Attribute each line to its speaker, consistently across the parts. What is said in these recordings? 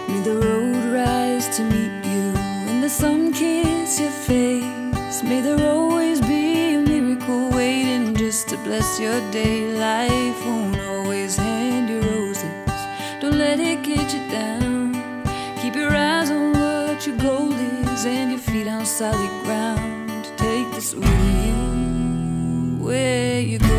Speaker 1: May the road rise to meet you and the sun kiss your face. May there always be a miracle waiting just to bless your day. Life won't always hand you roses. Don't let it get you down. Keep your eyes on what your goal is and your feet on solid ground. Take this with you where you go.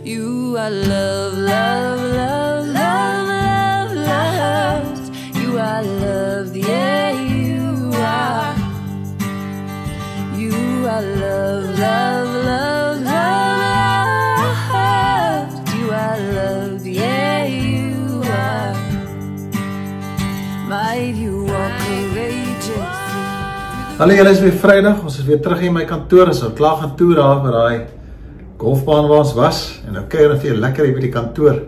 Speaker 1: You are love, love, love, love, love, love. You are love, yeah, you are. You are love, love, love, love, love. You are love, yeah, you are. Might you walk courageously.
Speaker 2: Hallo, julle is weer Vrydag. Ons is weer terug in my kantoor. Ons het klaar gaan toer daar by daai golfbaan waar ons was. En nou kuier ons weer lekker hier by die kantoor.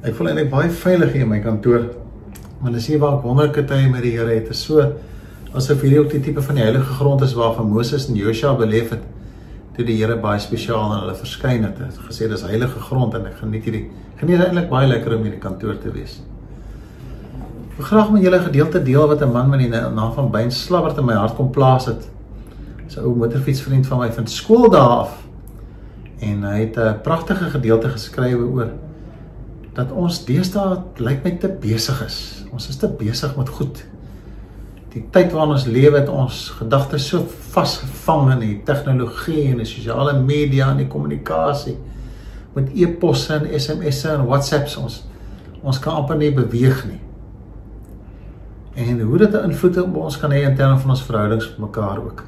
Speaker 2: Ek voel eintlik baie veilig hier in my kantoor. Maar dis hier waar ek wonderlike tye met die Here het. Dit is so asof hierdie ook die tipe van die heilige grond is waarvan Moses en Joshua beleef het toe die Here baie spesiaal aan hulle verskyn het. Hy het gesê dis heilige grond en ek geniet eintlik baie lekker om in die kantoor te wees. Ek wil graag met julle 'n gedeelte deel wat 'n man met die naam van Byn Slabbert in my hart kom plaas het. Dis 'n ou motorfietsvriend van my van skool daar af. En hy het 'n pragtige gedeelte geskrywe oor dat ons deesdae lyk my te besig is. Ons is te besig met goed. Die tyd waarin ons lewe het ons gedagtes so vasgevang in die tegnologie en die sosiale media en die kommunikasie met e-posse en SMS'e en WhatsApps. Ons kan amper nie beweeg nie. En hoe dit 'n invloed op ons kan hê in terme van ons verhoudings met mekaar ook.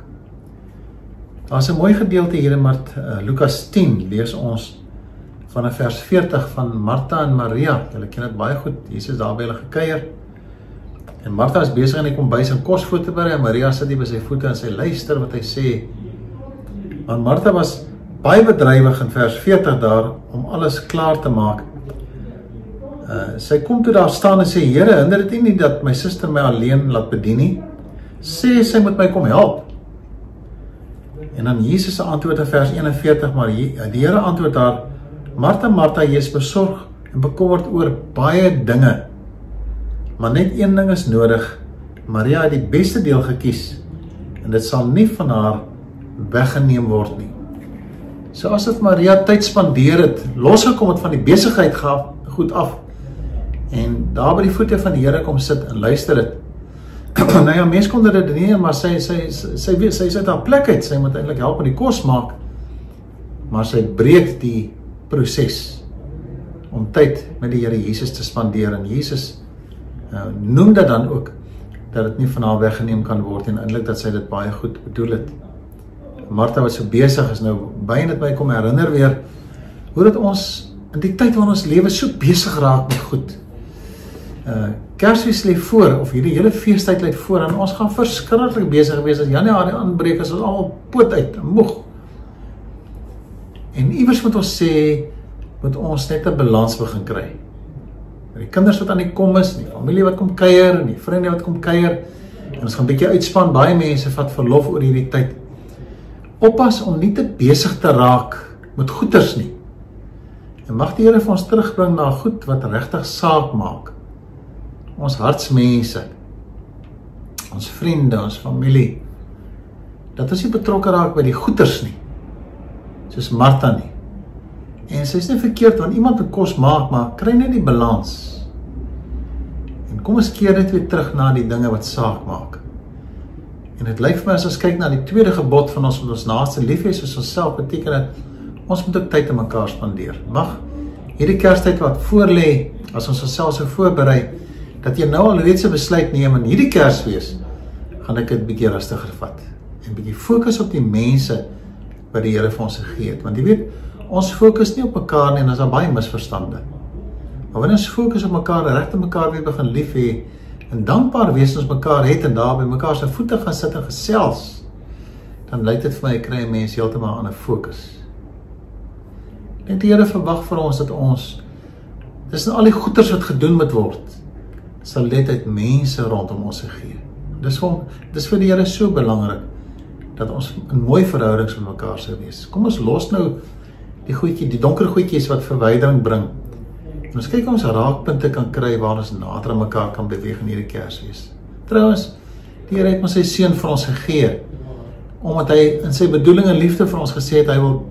Speaker 2: Daar's 'n mooi gedeelte hier in Lukas 10, lees ons van vers 40 van Martha en Maria. Julle ken dit baie goed, Jesus daar by hulle gekuier. En Martha is besig in die kombuis om kos voor te berei, en Maria sit hier by sy voete en sy luister wat hy sê. Want Martha was baie bedrywig in vers 40 daar, om alles klaar te maak. Sy kom toe daar staan en sê, Here, hinder dit nie dat my suster my alleen laat bedien nie? Sê sy moet my kom help. En dan Jesus se antwoord in vers 41, maar die Here antwoord haar, Martha, Martha, jy is besorg en bekommerd oor baie dinge. Maar net een ding is nodig. Maria het die beste deel gekies en dit sal nie van haar weggeneem word nie. So asof Maria tyd spandeer het, losgekom het van die besigheid goed af en daar by die voete van die Here kom sit en luister dit. Nou ja, mens kon dit nie, maar sy uit haar plek uit, sy moet eintlik help met die kos maak, maar sy breek die proses om tyd met die Here Jesus te spandeer, en Jesus noem dit dan ook, dat dit nie van haar weggeneem kan word, en eintlik dat sy dit baie goed bedoel het. Martha wat so besig is, nou Byn het my kom herinner weer, hoe dat ons, in die tyd waarin ons lewe, so besig raak met goed. Kersfees lê voor, of hierdie hele feestyd lê voor, en ons gaan verskriklik besig wees, as Januarie aanbreek, as ons al poot uit, moeg. En iewers moet ons sê, moet ons net 'n balans begin kry. Die kinders wat aan die kom is, die familie wat kom kuier, en die vriende wat kom kuier, en ons gaan 'n bietjie uitspan, baie mense vat verlof oor hierdie tyd. Oppas om nie te besig te raak met goeders nie. En mag die Here vir ons terugbring na goed wat regtig saak maak. Ons hartsmense, ons vriende, ons familie, dat ons nie betrokke raak by die goeders nie, soos Martha nie. En sy is nie verkeerd, want iemand moet kos maak, maar kry net die balans. En kom ons keer net weer terug na die dinge wat saak maak. En het lyk vir my as ons kyk na die tweede gebod van ons, met ons naaste lief hê soos onsself, beteken dat ons moet ook tyd aan mekaar spandeer. Mag hierdie Kerstyd wat voor lê, as ons onsself so voorberei, dat jy nou al reeds 'n besluit neem in hierdie Kersfees, gaan ek dit bietjie rustiger vat. En bietjie fokus op die mense wat die Here vir ons gegee het. Want jy weet, ons fokus nie op mekaar nie, en is daar baie misverstande. Maar wanneer ons fokus op mekaar, regte mekaar weer begin lief hê, en dankbaar wees ons mekaar het, en daar by mekaar se voete gaan sit en gesels, dan lyk dit vir my, kry 'n mens heeltemal aan 'n fokus. En die Here verwag vir ons dat ons, tussen al die goeders wat gedoen moet word, sal net uit mense rondom ons gee. Dis vir die Here so belangrik, dat ons in mooi verhoudings met mekaar sou wees. Kom ons los nou die goedjie, die donker goedjies wat verwydering bring. En ons kyk ons raakpunte kan kry waar ons nader aan mekaar kan beweeg in hierdie Kersfees. Trouwens, die Here het ons sy seun vir ons gegee, omdat hy in sy bedoeling en liefde vir ons gesê het, hy wil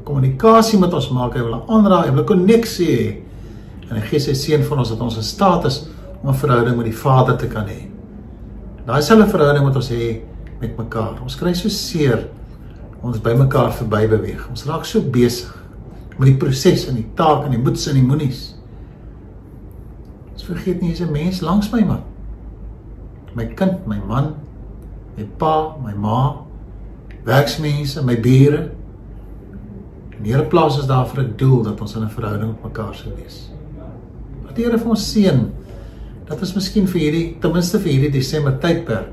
Speaker 2: kommunikasie met ons maak, hy wil 'n aanraak, hy wil 'n koneksie hê. En hy gee sy seun vir ons dat ons in staat is om 'n verhouding met die Vader te kan hê. Daai selfde verhouding wat ons hê met mekaar. Ons kry so seer, ons by mekaar verby beweeg. Ons raak so besig met die proses en die taak en die moets en die moenies. Ons vergeet nie, is 'n mens langs my man. My kind, my man, my pa, my ma, werksmense, my bure. En die Here plaas ons daar vir 'n doel, dat ons in 'n verhouding met mekaar sou wees. Dat die Here vir ons seën, dat ons miskien vir hierdie, ten minste vir hierdie Desember tydperk,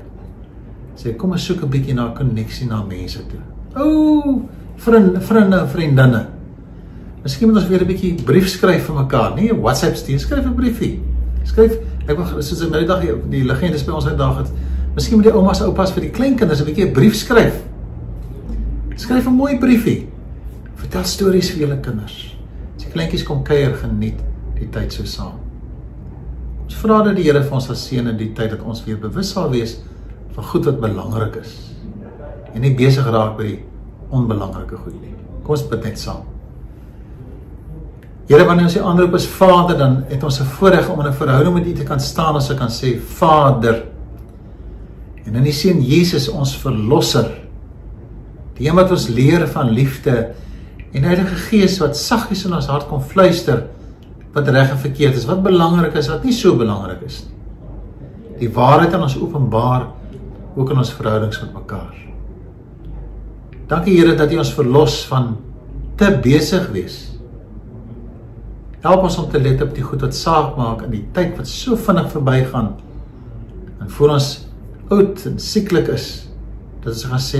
Speaker 2: sê, kom ons soek 'n bietjie na koneksie na mense toe. Vriende en vriendinne. Miskien moet ons weer 'n bietjie brief skryf vir mekaar, nie 'n WhatsApp stuur, skryf 'n briefie. Skryf, ek wil, soos in my dag, die legendes by ons uitdag het, miskien moet die oumas, oupas vir die kleinkinders 'n bietjie 'n brief skryf. Skryf 'n mooi briefie. Vertel stories vir julle kinders. As die kleintjies kom kuier, geniet die tyd so saam. Ons vra dat die Here vir ons sal seën in die tyd, dat ons weer bewus sal wees van goed wat belangrik is. En nie besig raak by die onbelangrike goed nie. Kom ons bid net saam. Here, wanneer ons U aanroep as Vader, dan het ons 'n voorreg om in 'n verhouding met U te kan staan, as ons kan sê, Vader. En in die seun Jesus, ons verlosser, die een wat ons leer van liefde, en Heilige Gees wat saggies in ons hart kom fluister, wat reg en verkeerd is, wat belangrik is, wat nie so belangrik is nie. Die waarheid aan ons openbaar, ook in ons verhoudings met mekaar. Dankie Here dat U ons verlos van te besig wees. Help ons om te let op die goed wat saak maak in die tyd wat so vinnig verbygaan, en voor ons oud en sieklik is, dat ons gaan sê,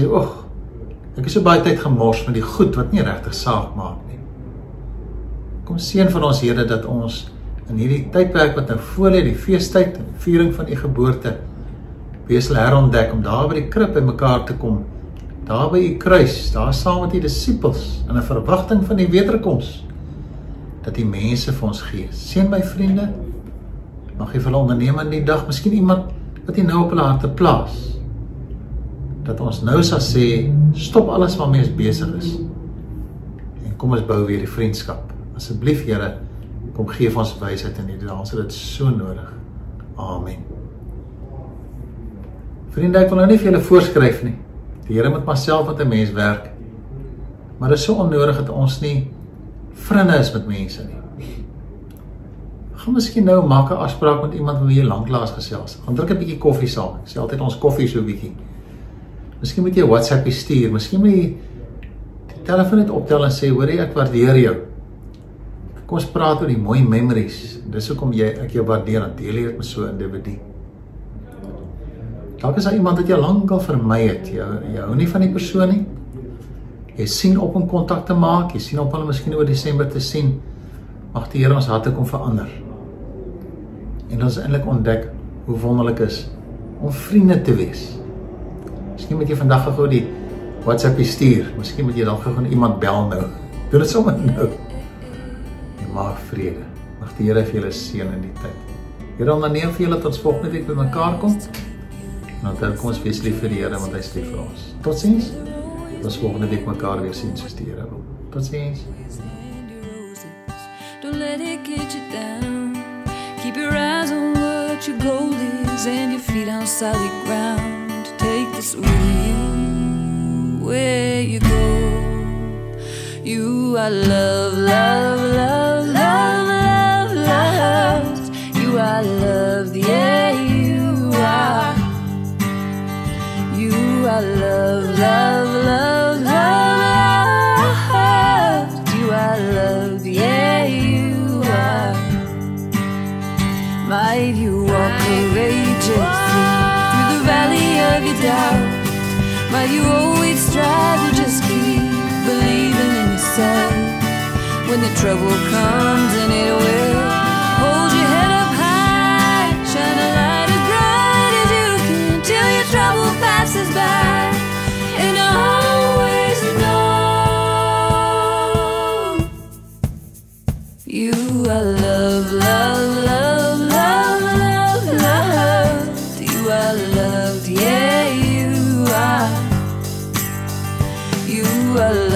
Speaker 2: ek is so baie tyd gemors met die goed wat nie regtig saak maak nie. Kom seën vir ons Here, dat ons in hierdie tydperk wat nou voor lê, die feestyd en die viering van U geboorte, wees sal herontdek om daar by die krib by mekaar te kom, daar by U kruis, daar saam met die disippels, in 'n verwagting van die wederkoms, dat die mense vir ons gee. Seën my vriende, mag U vir hulle onderneem in die dag, miskien iemand wat U nou op hulle harte plaas, dat ons nou sal sê, stop alles waarmee ons besig is, en kom ons bou weer die vriendskap. Asseblief Here, kom gee vir ons wysheid in hierdie dae, ons het dit so nodig. Amen. Vriende, ek wil nou nie vir julle voorskryf nie. Die Here moet maar self met 'n mens werk. Maar dit is so onnodig dat ons nie vriende is met mense nie. Gaan miskien nou maak 'n afspraak met iemand met wie jy lanklaas gesels. Gaan drink 'n bietjie koffie saam. Ek sê altyd ons koffie so bietjie. Miskien moet jy 'n WhatsApp stuur. Miskien moet jy die telefoon net optel en sê, hoor jy, ek waardeer jou. Kom ons praat oor die mooi memories. Dis hoekom ek jou waardeer, en deel jy dit met so 'n individu. Dalk is daar iemand wat jy lankal vermy het. Jy hou nie van die persoon nie. Jy sien op om kontak te maak. Jy sien op hulle miskien oor Desember te sien. Mag die Here ons harte kom verander. En ons eintlik ontdek hoe wonderlik is om vriende te wees. Miskien moet jy vandag gou die WhatsApp stuur. Miskien moet jy dalk gou iemand bel nou. Doen dit sommer nou. En maak vrede. Mag die Here vir julle seën in die tyd. Here, onderneem vir julle tot ons volgende week by mekaar kom. En onthou, kom ons wees lief vir die Here, want hy is lief vir ons. Totsiens. Ons volgende week mekaar weer sien soos die Here wil. Totsiens.
Speaker 1: Don't let it get you down. Keep your eyes on what your goal is, and your feet on solid ground. Take this with you where you go. You are love, love, love, love, love, love. You are loved, yeah, you are. You are love, love, love, love, love. You are loved, yeah, you are. Might you walk courageously through the valley of your doubt. Might you always strive to just keep believing in yourself. When the trouble comes, and it will, hold your head up high, shine a light as bright as you can till your trouble passes by. And always know You are love, love, love, love, love, loved. You are loved, yeah, you are. You are